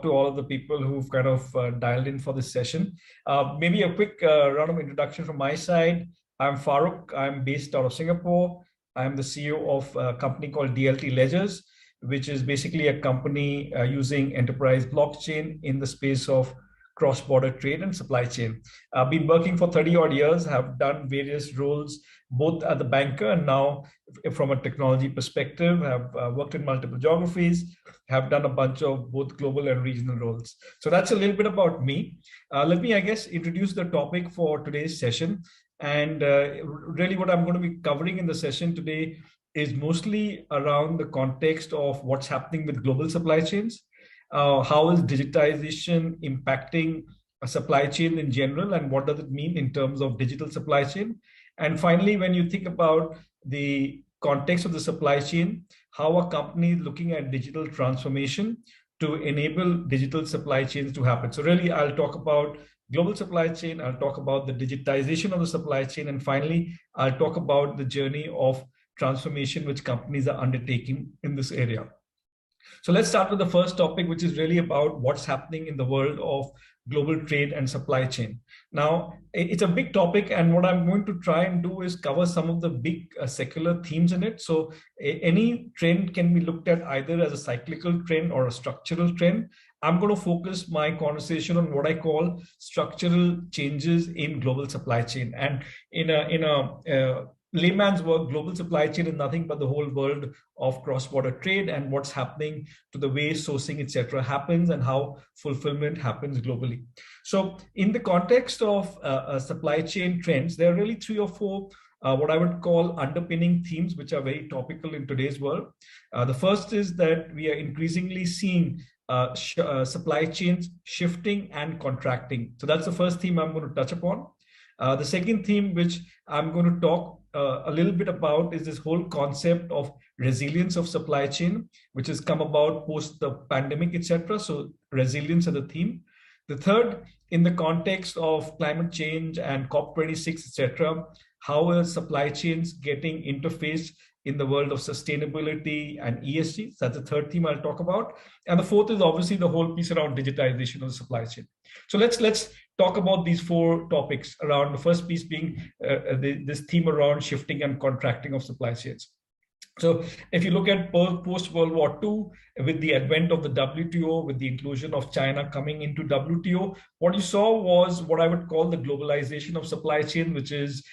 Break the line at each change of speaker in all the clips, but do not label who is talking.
to all of the people who've kind of dialed in for this session. Maybe a quick round of introduction from my side. I'm Farooq. I'm based out of Singapore. I'm the CEO of a company called DLT Ledgers, which is basically a company using enterprise blockchain in the space of cross-border trade and supply chain. I've been working for 30 odd years, have done various roles, both as a banker and now from a technology perspective, have worked in multiple geographies, have done a bunch of both global and regional roles. So that's a little bit about me. Let me, I guess, introduce the topic for today's session. And really what I'm going to be covering in the session today is mostly around the context of what's happening with global supply chains. How is digitization impacting a supply chain in general, and what does it mean in terms of digital supply chain? And finally, when you think about the context of the supply chain, how are companies looking at digital transformation to enable digital supply chains to happen? So really, I'll talk about global supply chain, I'll talk about the digitization of the supply chain, and finally, I'll talk about the journey of transformation which companies are undertaking in this area. So let's start with the first topic, which is really about what's happening in the world of global trade and supply chain. Now, it's a big topic, and what I'm going to try and do is cover some of the big secular themes in it. So any trend can be looked at either as a cyclical trend or a structural trend. I'm going to focus my conversation on what I call structural changes in global supply chain. And in a layman's work, global supply chain is nothing but the whole world of cross-border trade and what's happening to the way sourcing, etc., happens and how fulfillment happens globally. So in the context of supply chain trends, there are really 3 or 4 what I would call underpinning themes, which are very topical in today's world. The first is that we are increasingly seeing supply chains shifting and contracting. So that's the first theme I'm going to touch upon. The second theme, which I'm going to talk a little bit about, is this whole concept of resilience of supply chain, which has come about post the pandemic, etc. So resilience as a theme. The third, in the context of climate change and COP26, etc., how are supply chains getting interfaced in the world of sustainability and ESG? So that's the third theme I'll talk about. And the fourth is obviously the whole piece around digitization of the supply chain. So let's talk about these 4 topics around the first piece being this theme around shifting and contracting of supply chains. So if you look at post-World War II, with the advent of the WTO, with the inclusion of China coming into WTO, what you saw was what I would call the globalization of supply chain, which is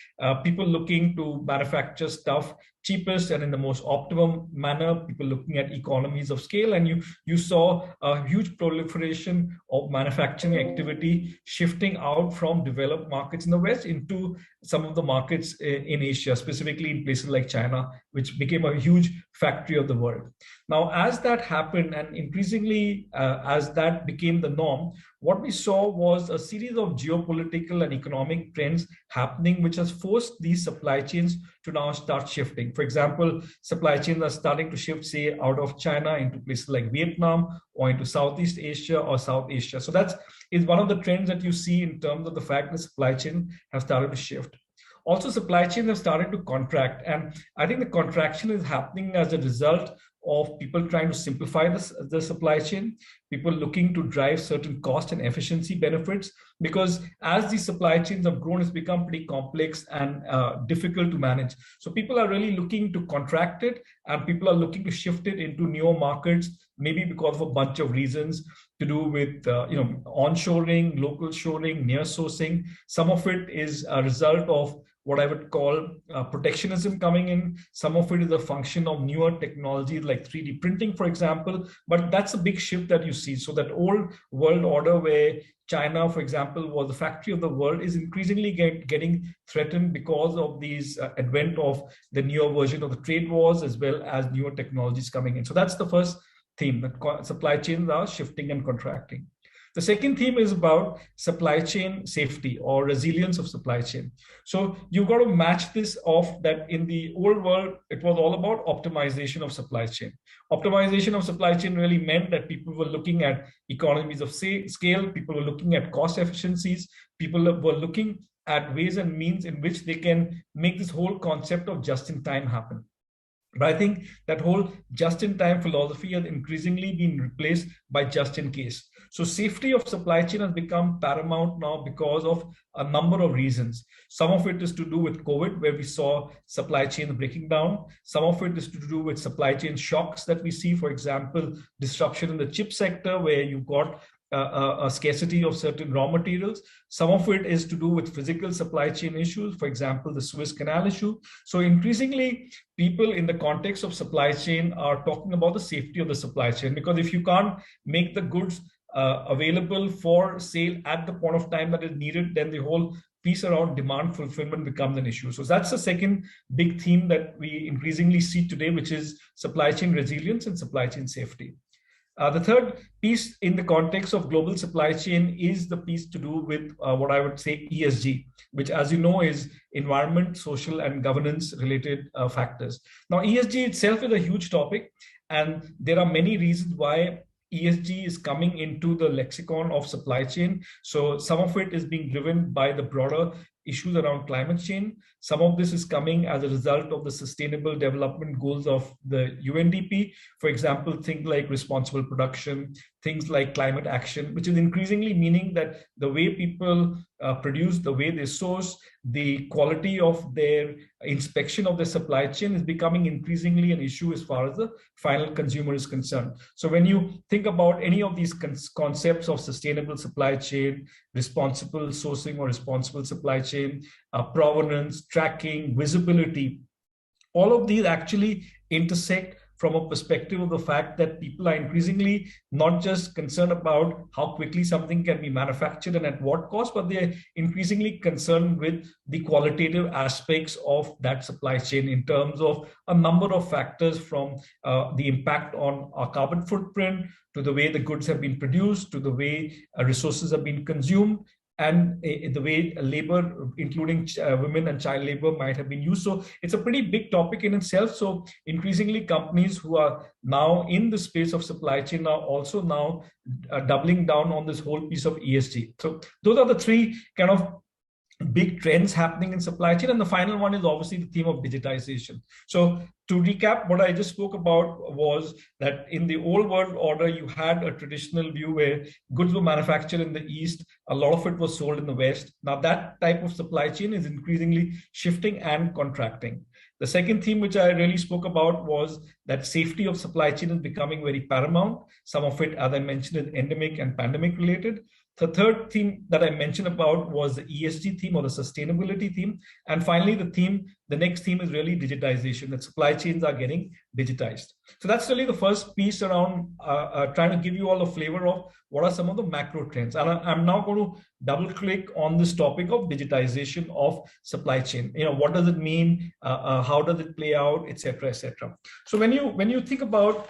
people looking to manufacture stuff cheapest and in the most optimum manner, people looking at economies of scale. And you saw a huge proliferation of manufacturing activity shifting out from developed markets in the West into some of the markets in Asia, specifically in places like China, which became a huge factory of the world. Now, as that happened, and increasingly as that became the norm, what we saw was a series of geopolitical and economic trends happening, which has forced these supply chains to now start shifting. For example, supply chains are starting to shift, say, out of China into places like Vietnam or into Southeast Asia or South Asia. So that is one of the trends that you see in terms of the fact that supply chain have started to shift. Also, supply chains have started to contract. And I think the contraction is happening as a result of people trying to simplify the supply chain, people looking to drive certain cost and efficiency benefits, because as these supply chains have grown, it's become pretty complex and difficult to manage. So people are really looking to contract it, and people are looking to shift it into newer markets, maybe because of a bunch of reasons to do with onshoring, local shoring, near sourcing. Some of it is a result of what I would call protectionism coming in. Some of it is a function of newer technologies like 3D printing, for example, but that's a big shift that you see. So that old world order where China, for example, was the factory of the world is increasingly getting threatened because of these advent of the newer version of the trade wars, as well as newer technologies coming in. So that's the first theme, that supply chains are shifting and contracting. The second theme is about supply chain safety or resilience of supply chain. So you've got to match this off that in the old world, it was all about optimization of supply chain. Optimization of supply chain really meant that people were looking at economies of scale, people were looking at cost efficiencies, people were looking at ways and means in which they can make this whole concept of just-in-time happen. But I think that whole just-in-time philosophy has increasingly been replaced by just-in-case. So safety of supply chain has become paramount now because of a number of reasons. Some of it is to do with COVID, where we saw supply chain breaking down. Some of it is to do with supply chain shocks that we see, for example, disruption in the chip sector, where you've got a scarcity of certain raw materials. Some of it is to do with physical supply chain issues, for example, the Suez Canal issue. So increasingly, people in the context of supply chain are talking about the safety of the supply chain, because if you can't make the goods available for sale at the point of time that is needed, then the whole piece around demand fulfillment becomes an issue. So that's the second big theme that we increasingly see today, which is supply chain resilience and supply chain safety. The third piece in the context of global supply chain is the piece to do with what I would say ESG, which, as you know, is environment, social, and governance related factors. Now, ESG itself is a huge topic, and there are many reasons why ESG is coming into the lexicon of supply chain. So some of it is being driven by the broader issues around climate change. Some of this is coming as a result of the sustainable development goals of the UNDP. For example, things like responsible production, things like climate action, which is increasingly meaning that the way people produce, the way they source, the quality of their inspection of the supply chain is becoming increasingly an issue as far as the final consumer is concerned. So when you think about any of these concepts of sustainable supply chain, responsible sourcing or responsible supply chain, provenance, tracking, visibility, all of these actually intersect from a perspective of the fact that people are increasingly not just concerned about how quickly something can be manufactured and at what cost, but they're increasingly concerned with the qualitative aspects of that supply chain in terms of a number of factors, from the impact on our carbon footprint, to the way the goods have been produced, to the way resources have been consumed, and the way labor, including women and child labor, might have been used. So it's a pretty big topic in itself. So increasingly, companies who are now in the space of supply chain are also now doubling down on this whole piece of ESG. So those are the three kind of big trends happening in supply chain. And the final one is obviously the theme of digitization. So to recap, what I just spoke about was that in the old world order, you had a traditional view where goods were manufactured in the East, a lot of it was sold in the West. Now that type of supply chain is increasingly shifting and contracting. The second theme, which I really spoke about, was that safety of supply chain is becoming very paramount. Some of it, as I mentioned, is endemic and pandemic related. The third theme that I mentioned about was the ESG theme, or the sustainability theme. And finally, the next theme is really digitization, that supply chains are getting digitized. So that's really the first piece around trying to give you all a flavor of what are some of the macro trends. And I'm now going to double click on this topic of digitization of supply chain. What does it mean? How does it play out, et cetera, et cetera. So when you think about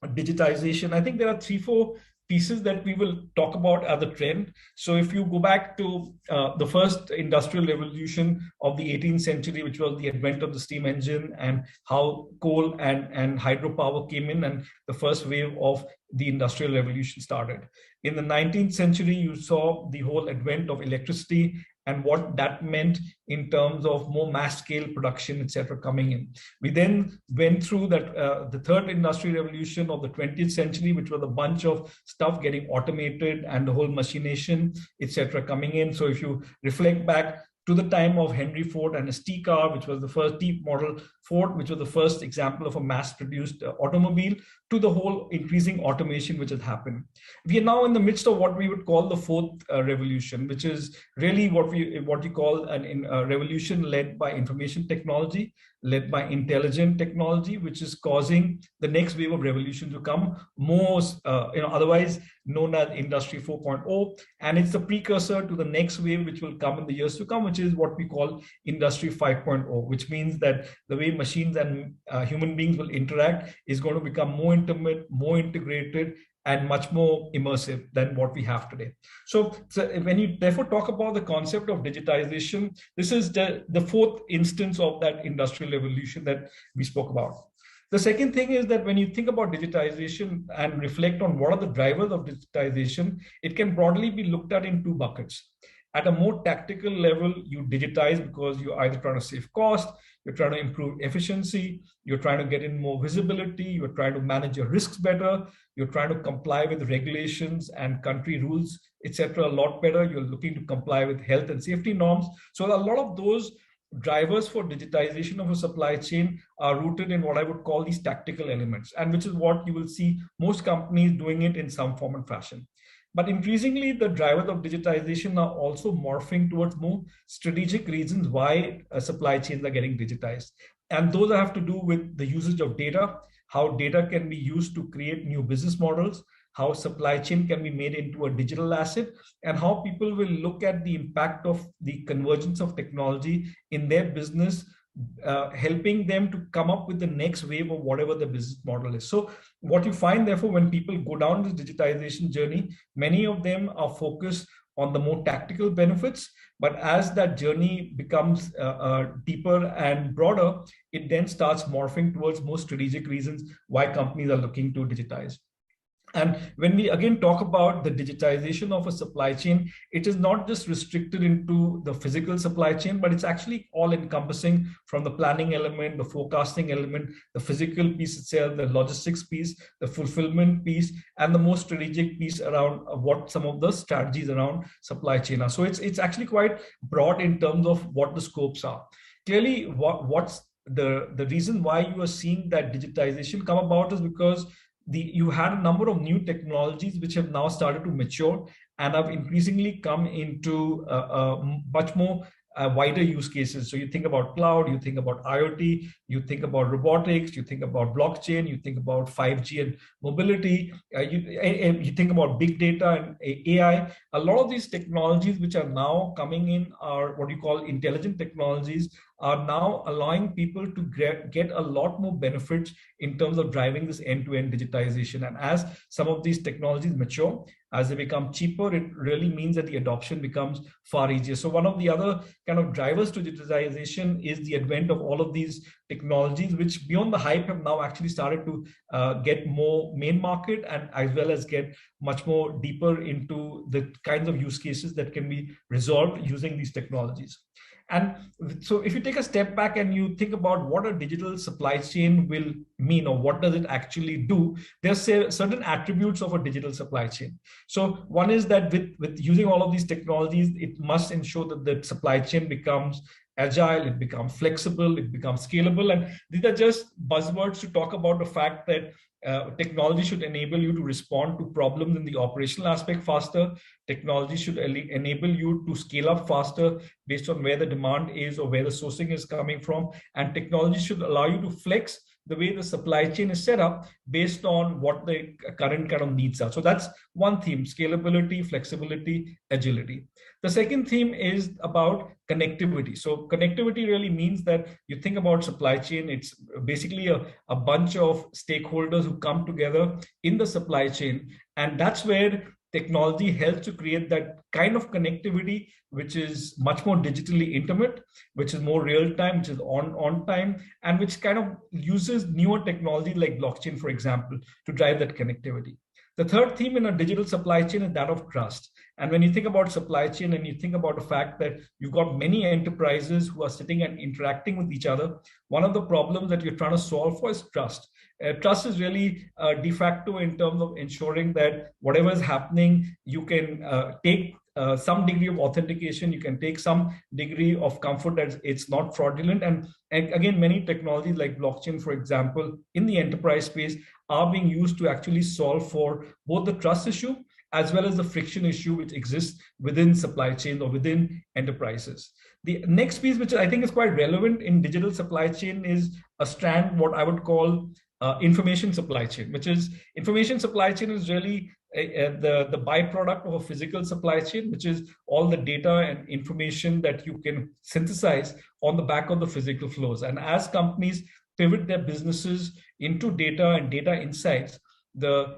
digitization, I think there are 3-4 pieces that we will talk about as a trend. So if you go back to the first industrial revolution of the 18th century, which was the advent of the steam engine and how coal and hydropower came in, and the first wave of the industrial revolution started. In the 19th century, you saw the whole advent of electricity and what that meant in terms of more mass scale production, et cetera, coming in. We then went through that the third industrial revolution of the 20th century, which was a bunch of stuff getting automated and the whole machination, et cetera, coming in. So if you reflect back to the time of Henry Ford and his T car, which was the first T model Ford, which was the first example of a mass-produced automobile, to the whole increasing automation which has happened. We are now in the midst of what we would call the fourth revolution, which is really what you call a revolution led by information technology, led by intelligent technology, which is causing the next wave of revolution to come, more otherwise known as Industry 4.0, and it's the precursor to the next wave which will come in the years to come, which is what we call Industry 5.0, which means that the way machines and human beings will interact is going to become more intimate, more integrated, and much more immersive than what we have today. So when you therefore talk about the concept of digitization, this is the fourth instance of that industrial revolution that we spoke about. The second thing is that when you think about digitization and reflect on what are the drivers of digitization, it can broadly be looked at in 2 buckets. At a more tactical level, you digitize because you're either trying to save cost, you're trying to improve efficiency, you're trying to get in more visibility, you're trying to manage your risks better, you're trying to comply with regulations and country rules, etc. a lot better. You're looking to comply with health and safety norms. So a lot of those drivers for digitization of a supply chain are rooted in what I would call these tactical elements, and which is what you will see most companies doing it in some form and fashion. But increasingly, the drivers of digitization are also morphing towards more strategic reasons why supply chains are getting digitized. And those have to do with the usage of data, how data can be used to create new business models, how supply chain can be made into a digital asset, and how people will look at the impact of the convergence of technology in their business, helping them to come up with the next wave of whatever the business model is. So what you find, therefore, when people go down this digitization journey, many of them are focused on the more tactical benefits. But as that journey becomes deeper and broader, it then starts morphing towards more strategic reasons why companies are looking to digitize. And when we again talk about the digitization of a supply chain, it is not just restricted into the physical supply chain, but it's actually all encompassing, from the planning element, the forecasting element, the physical piece itself, the logistics piece, the fulfillment piece, and the more strategic piece around what some of the strategies around supply chain are. So it's actually quite broad in terms of what the scopes are. Clearly, what's the reason why you are seeing that digitization come about is because you had a number of new technologies which have now started to mature and have increasingly come into much more wider use cases. So you think about cloud, you think about IoT, you think about robotics, you think about blockchain, you think about 5G and mobility, you think about big data and AI. A lot of these technologies which are now coming in are what you call intelligent technologies, are now allowing people to get a lot more benefits in terms of driving this end-to-end digitization. And as some of these technologies mature, as they become cheaper, it really means that the adoption becomes far easier. So one of the other kind of drivers to digitization is the advent of all of these technologies, which beyond the hype have now actually started to get more main market, and as well as get much more deeper into the kinds of use cases that can be resolved using these technologies. And so if you take a step back and you think about what a digital supply chain will mean, or what does it actually do, there's certain attributes of a digital supply chain. So one is that with using all of these technologies, it must ensure that the supply chain becomes agile, it becomes flexible, it becomes scalable. And these are just buzzwords to talk about the fact that technology should enable you to respond to problems in the operational aspect faster. Technology should enable you to scale up faster based on where the demand is or where the sourcing is coming from. And technology should allow you to flex the way the supply chain is set up based on what the current kind of needs are. So that's one theme: scalability, flexibility, agility. The second theme is about connectivity. So connectivity really means that you think about supply chain, it's basically a bunch of stakeholders who come together in the supply chain. And that's where technology helps to create that kind of connectivity, which is much more digitally intimate, which is more real time, which is on time, and which kind of uses newer technology like blockchain, for example, to drive that connectivity. The third theme in a digital supply chain is that of trust. And when you think about supply chain and you think about the fact that you've got many enterprises who are sitting and interacting with each other, one of the problems that you're trying to solve for is trust. Trust is really de facto in terms of ensuring that whatever is happening, you can take some degree of authentication, you can take some degree of comfort that it's not fraudulent. And again, many technologies like blockchain, for example, in the enterprise space are being used to actually solve for both the trust issue as well as the friction issue which exists within supply chain or within enterprises. The next piece, which I think is quite relevant in digital supply chain, is a strand, what I would call information supply chain, which is information supply chain is really the byproduct of a physical supply chain, which is all the data and information that you can synthesize on the back of the physical flows. And as companies pivot their businesses into data and data insights, the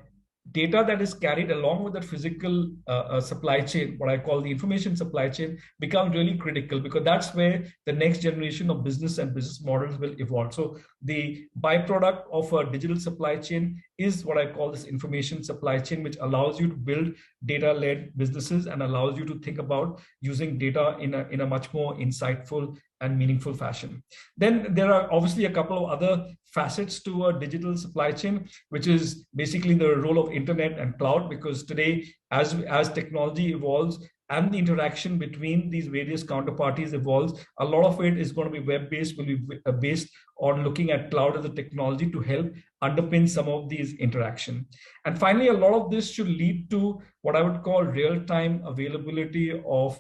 data that is carried along with the physical supply chain, what I call the information supply chain, become really critical, because that's where the next generation of business and business models will evolve. So the byproduct of a digital supply chain is what I call this information supply chain, which allows you to build data-led businesses and allows you to think about using data in a much more insightful and meaningful fashion. Then there are obviously a couple of other facets to a digital supply chain, which is basically the role of internet and cloud, because today, as technology evolves and the interaction between these various counterparties evolves, a lot of it is going to be web-based, will be based on looking at cloud as a technology to help underpin some of these interaction. And finally, a lot of this should lead to what I would call real-time availability of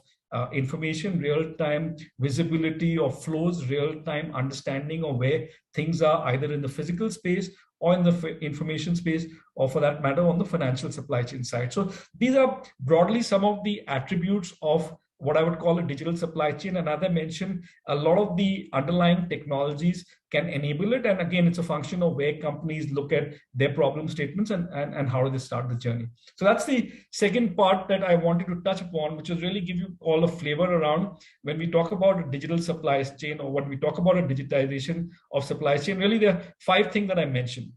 information, real-time visibility of flows, real-time understanding of where things are, either in the physical space or in the information space, or for that matter, on the financial supply chain side. So these are broadly some of the attributes of what I would call a digital supply chain. And as I mentioned, a lot of the underlying technologies can enable it. And again, it's a function of where companies look at their problem statements and how do they start the journey. So that's the second part that I wanted to touch upon, which is really give you all a flavor around when we talk about a digital supply chain, or when we talk about a digitization of supply chain. Really, there are 5 things that I mentioned.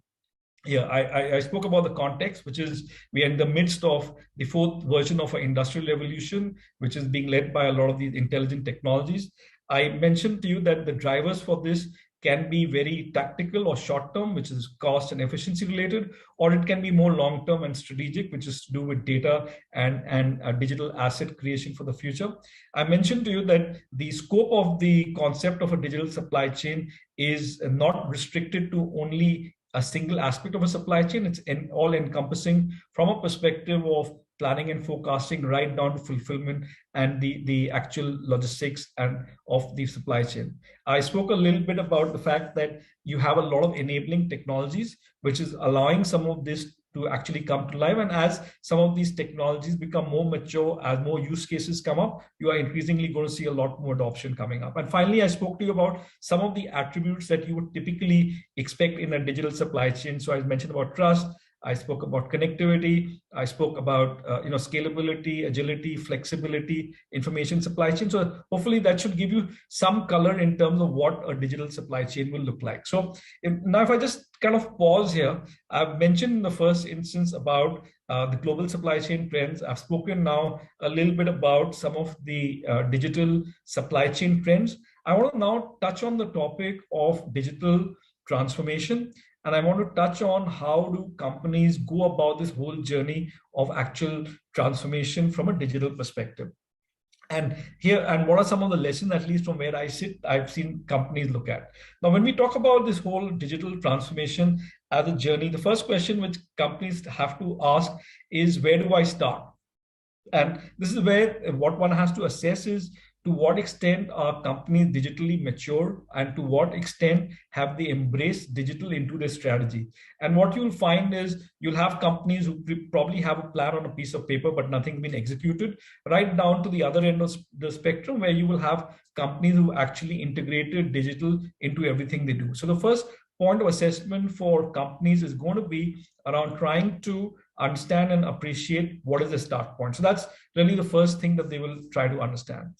Yeah, I spoke about the context, which is we are in the midst of the 4th version of an industrial revolution, which is being led by a lot of these intelligent technologies. I mentioned to you that the drivers for this can be very tactical or short term, which is cost and efficiency related, or it can be more long term and strategic, which is to do with data and digital asset creation for the future. I mentioned to you that the scope of the concept of a digital supply chain is not restricted to only a single aspect of a supply chain. It's all encompassing from a perspective of planning and forecasting right down to fulfillment and the actual logistics and of the supply chain. I spoke a little bit about the fact that you have a lot of enabling technologies, which is allowing some of this to actually come to life. And as some of these technologies become more mature, as more use cases come up, you are increasingly going to see a lot more adoption coming up. And finally, I spoke to you about some of the attributes that you would typically expect in a digital supply chain. So I mentioned about trust, I spoke about connectivity, I spoke about scalability, agility, flexibility, information supply chain. So hopefully that should give you some color in terms of what a digital supply chain will look like. So now if I just kind of pause here, I've mentioned in the first instance about the global supply chain trends. I've spoken now a little bit about some of the digital supply chain trends. I want to now touch on the topic of digital transformation. And I want to touch on how do companies go about this whole journey of actual transformation from a digital perspective. And what are some of the lessons, at least from where I sit, I've seen companies look at. Now, when we talk about this whole digital transformation as a journey, the first question which companies have to ask is, where do I start? And this is where what one has to assess is, to what extent are companies digitally mature, and to what extent have they embraced digital into their strategy. And what you'll find is you'll have companies who probably have a plan on a piece of paper, but nothing's been executed, right down to the other end of the spectrum, where you will have companies who actually integrated digital into everything they do. So the first point of assessment for companies is going to be around trying to understand and appreciate what is the start point. So that's really the first thing that they will try to understand.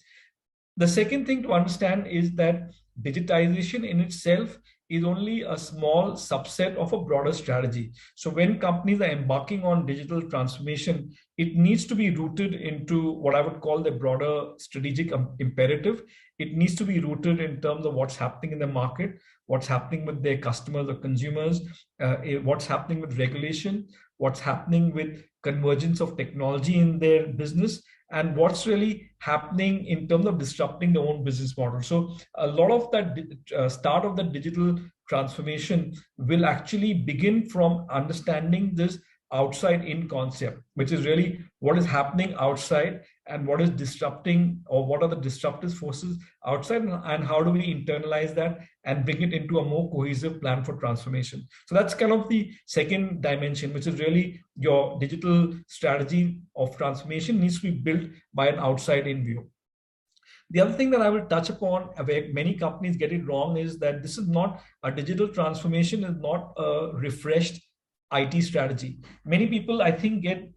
The second thing to understand is that digitization in itself is only a small subset of a broader strategy. So when companies are embarking on digital transformation, it needs to be rooted into what I would call the broader strategic imperative. It needs to be rooted in terms of what's happening in the market, what's happening with their customers or consumers, what's happening with regulation, what's happening with convergence of technology in their business, and what's really happening in terms of disrupting their own business model. So a lot of that start of the digital transformation will actually begin from understanding this outside in concept, which is really what is happening outside and what is disrupting, or what are the disruptive forces outside, and how do we internalize that and bring it into a more cohesive plan for transformation. So that's kind of the second dimension, which is really your digital strategy of transformation needs to be built by an outside in view. The other thing that I will touch upon, where many companies get it wrong, is that this is not a digital transformation, is not a refreshed IT strategy. Many people, I think, get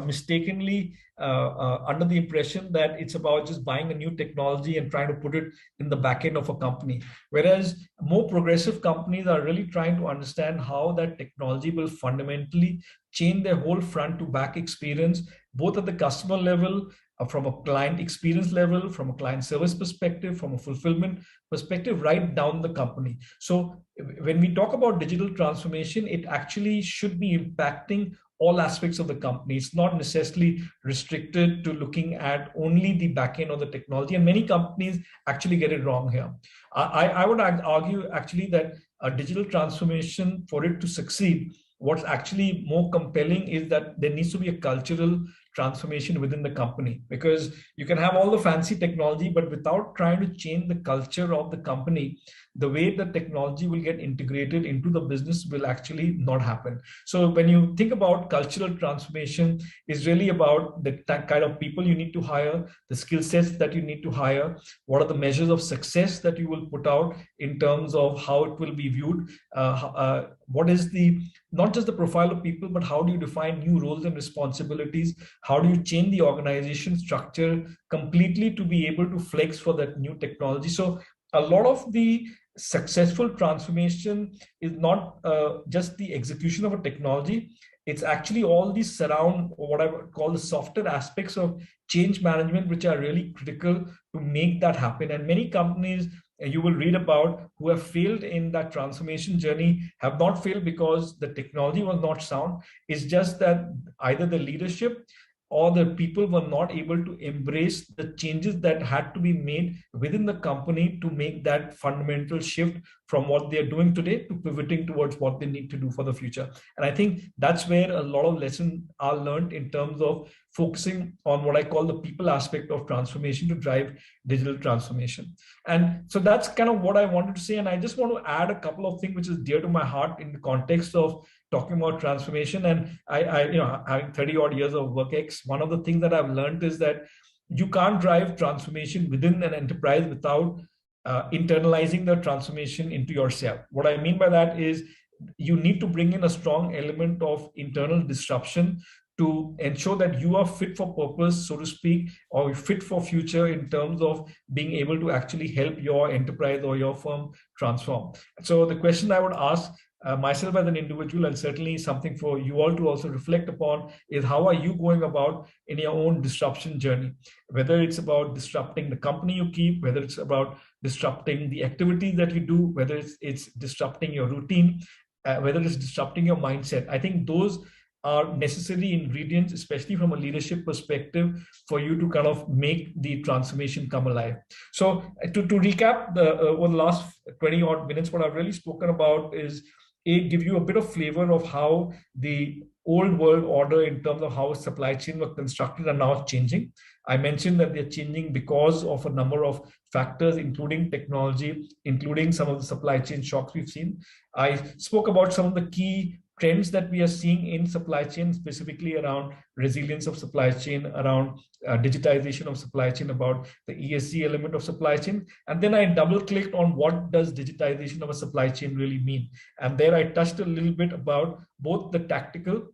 mistakenly under the impression that it's about just buying a new technology and trying to put it in the back end of a company. Whereas more progressive companies are really trying to understand how that technology will fundamentally change their whole front to back experience, both at the customer level, from a client experience level, from a client service perspective, from a fulfillment perspective, right down the company. So when we talk about digital transformation, it actually should be impacting all aspects of the company. It's not necessarily restricted to looking at only the back end of the technology. And many companies actually get it wrong here. I would argue actually that a digital transformation, for it to succeed, what's actually more compelling is that there needs to be a cultural transformation within the company, because you can have all the fancy technology, but without trying to change the culture of the company, the way the technology will get integrated into the business will actually not happen. So when you think about cultural transformation, is really about the kind of people you need to hire, the skill sets that you need to hire, what are the measures of success that you will put out in terms of how it will be viewed, what is the not just the profile of people, but how do you define new roles and responsibilities? How do you change the organization structure completely to be able to flex for that new technology? So a lot of the successful transformation is not just the execution of a technology. It's actually all these surround, or what I would call the softer aspects of change management, which are really critical to make that happen. And many companies you will read about who have failed in that transformation journey have not failed because the technology was not sound. It's just that either the leadership or the people were not able to embrace the changes that had to be made within the company to make that fundamental shift from what they're doing today to pivoting towards what they need to do for the future. And I think that's where a lot of lessons are learned in terms of focusing on what I call the people aspect of transformation to drive digital transformation. And so that's kind of what I wanted to say. And I just want to add a couple of things which is dear to my heart in the context of talking about transformation. And having 30 odd years of WorkX, one of the things that I've learned is that you can't drive transformation within an enterprise without internalizing the transformation into yourself. What I mean by that is you need to bring in a strong element of internal disruption to ensure that you are fit for purpose, so to speak, or fit for future in terms of being able to actually help your enterprise or your firm transform. So the question I would ask myself as an individual, and certainly something for you all to also reflect upon, is how are you going about in your own disruption journey? Whether it's about disrupting the company you keep, whether it's about disrupting the activities that you do, whether it's disrupting your routine, whether it's disrupting your mindset. I think those are necessary ingredients, especially from a leadership perspective, for you to kind of make the transformation come alive. So to recap, over the last 20 odd minutes, what I've really spoken about is give you a bit of flavor of how the old world order in terms of how supply chain were constructed are now changing. I mentioned that they're changing because of a number of factors, including technology, including some of the supply chain shocks we've seen. I spoke about some of the key trends that we are seeing in supply chain, specifically around resilience of supply chain, around digitization of supply chain, about the ESG element of supply chain. And then I double clicked on what does digitization of a supply chain really mean. And there I touched a little bit about both the tactical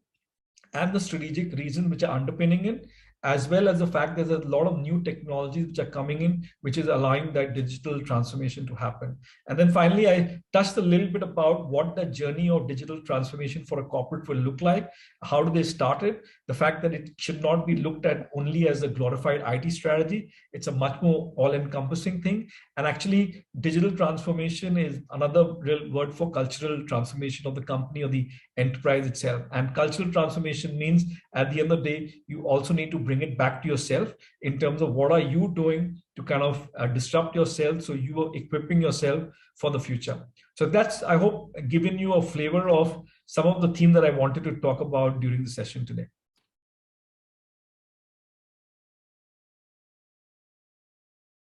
and the strategic reasons which are underpinning it, as well as the fact there's a lot of new technologies which are coming in, which is allowing that digital transformation to happen. And then finally, I touched a little bit about what the journey of digital transformation for a corporate will look like. How do they start it? The fact that it should not be looked at only as a glorified IT strategy. It's a much more all-encompassing thing. And actually, digital transformation is another real word for cultural transformation of the company or the enterprise itself. And cultural transformation means at the end of the day, you also need to bring it back to yourself in terms of what are you doing to kind of disrupt yourself, so you are equipping yourself for the future. So that's, I hope, given you a flavor of some of the themes that I wanted to talk about during the session today.